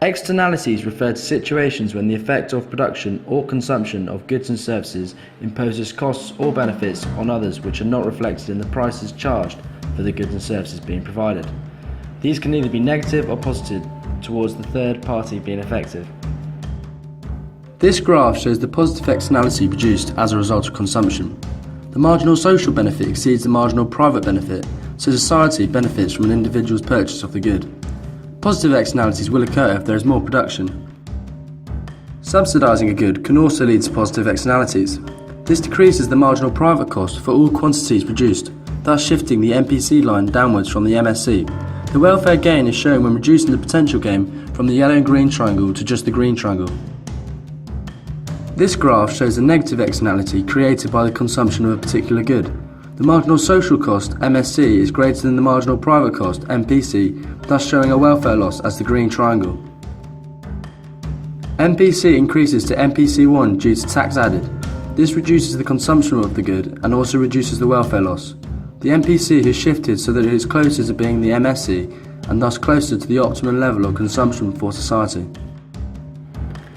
Externalities refer to situations when the effect of production or consumption of goods and services imposes costs or benefits on others which are not reflected in the prices charged for the goods and services being provided. These can either be negative or positive towards the third party being effective. This graph shows the positive externality produced as a result of consumption. The marginal social benefit exceeds the marginal private benefit, so society benefits from an individual's purchase of the good. Positive externalities will occur if there is more production. Subsidising a good can also lead to positive externalities. This decreases the marginal private cost for all quantities produced, thus shifting the MPC line downwards from the MSC. The welfare gain is shown when reducing the potential gain from the yellow and green triangle to just the green triangle. This graph shows the negative externality created by the consumption of a particular good. The marginal social cost, MSC, is greater than the marginal private cost, MPC, thus showing a welfare loss as the green triangle. MPC increases to MPC1 due to tax added. This reduces the consumption of the good and also reduces the welfare loss. The MPC has shifted so that it is closer to being the MSC and thus closer to the optimum level of consumption for society.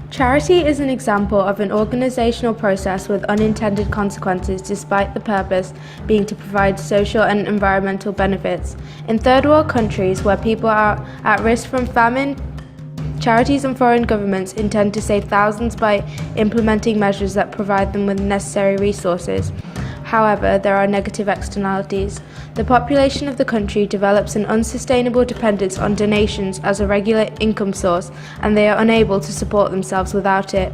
Charity is an example of an organisational process with unintended consequences despite the purpose being to provide social and environmental benefits. In third world countries where people are at risk from famine, charities and foreign governments intend to save thousands by implementing measures that provide them with necessary resources. However, there are negative externalities. The population of the country develops an unsustainable dependence on donations as a regular income source, and they are unable to support themselves without it.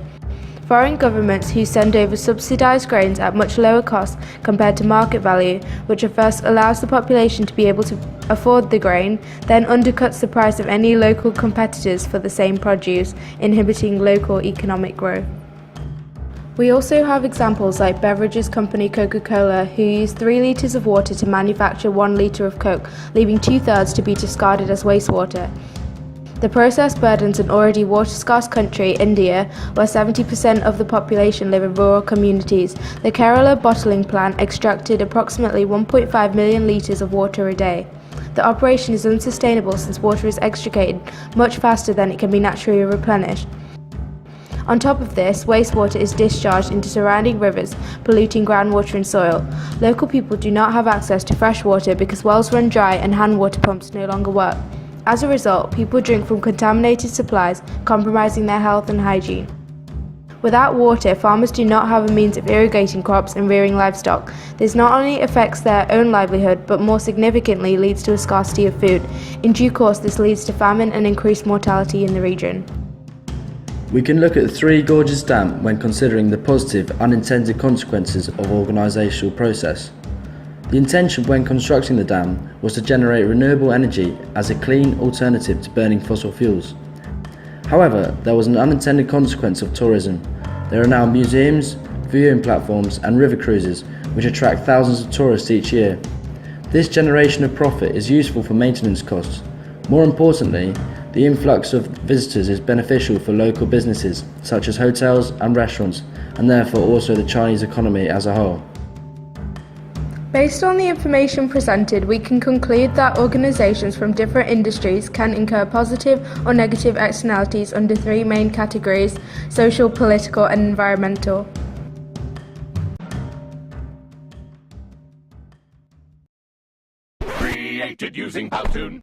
Foreign governments who send over subsidised grains at much lower cost compared to market value, which at first allows the population to be able to afford the grain, then undercuts the price of any local competitors for the same produce, inhibiting local economic growth. We also have examples like beverages company Coca-Cola, who use 3 litres of water to manufacture 1 litre of Coke, leaving 2/3 to be discarded as wastewater. The process burdens an already water-scarce country, India, where 70% of the population live in rural communities. The Kerala bottling plant extracted approximately 1.5 million litres of water a day. The operation is unsustainable since water is extricated much faster than it can be naturally replenished. On top of this, wastewater is discharged into surrounding rivers, polluting groundwater and soil. Local people do not have access to fresh water because wells run dry and hand water pumps no longer work. As a result, people drink from contaminated supplies, compromising their health and hygiene. Without water, farmers do not have a means of irrigating crops and rearing livestock. This not only affects their own livelihood, but more significantly leads to a scarcity of food. In due course, this leads to famine and increased mortality in the region. We can look at Three Gorges Dam when considering the positive unintended consequences of organisational process. The intention when constructing the dam was to generate renewable energy as a clean alternative to burning fossil fuels. However, there was an unintended consequence of tourism. There are now museums, viewing platforms and river cruises which attract thousands of tourists each year. This generation of profit is useful for maintenance costs. More importantly, the influx of visitors is beneficial for local businesses such as hotels and restaurants, and therefore also the Chinese economy as a whole. Based on the information presented, we can conclude that organisations from different industries can incur positive or negative externalities under 3 main categories: social, political and environmental. Created using Powtoon.